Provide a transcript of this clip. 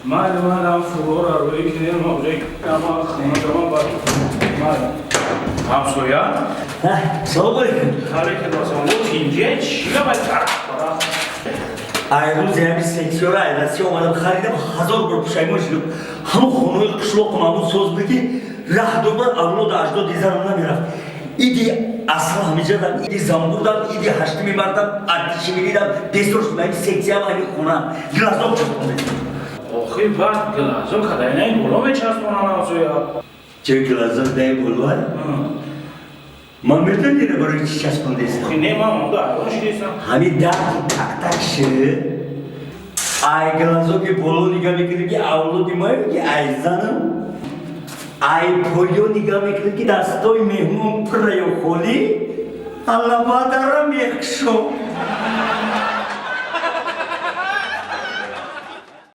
من فورا روی کنیم موجه اما خانه شما باید همسویا سلام علیکم کاری که واسه اون تینجه چیه باید طرف айрӯз ями сексиёра айрасия омадам харидам 1000 бор пушаймон шудам ҳамон хонаҳои қишлоқам ҳамон соз буд ки раҳдорбар авлоду аҷдоди зарам намерафт иди асл ҳамиҷадам иди замбурдам иди ҳаштуми мардам артиши мидидам бесор шудам ин сексиям ҳамин хона глазок часпонда охи баъд глазок кадайнаи боло мечаспонам ҳамсоя чӣ глазок дай боло ман метавонам барои чӣ часпондеса охи не ман монда айрон шудесам ҳамин дарди тактакши ай глазоки боло нигаҳ мекунем ки авлоди моем ки ай занам ай поё нигаҳ мекунем ки дастои меҳмон пурраю холӣ аллабадарам якшо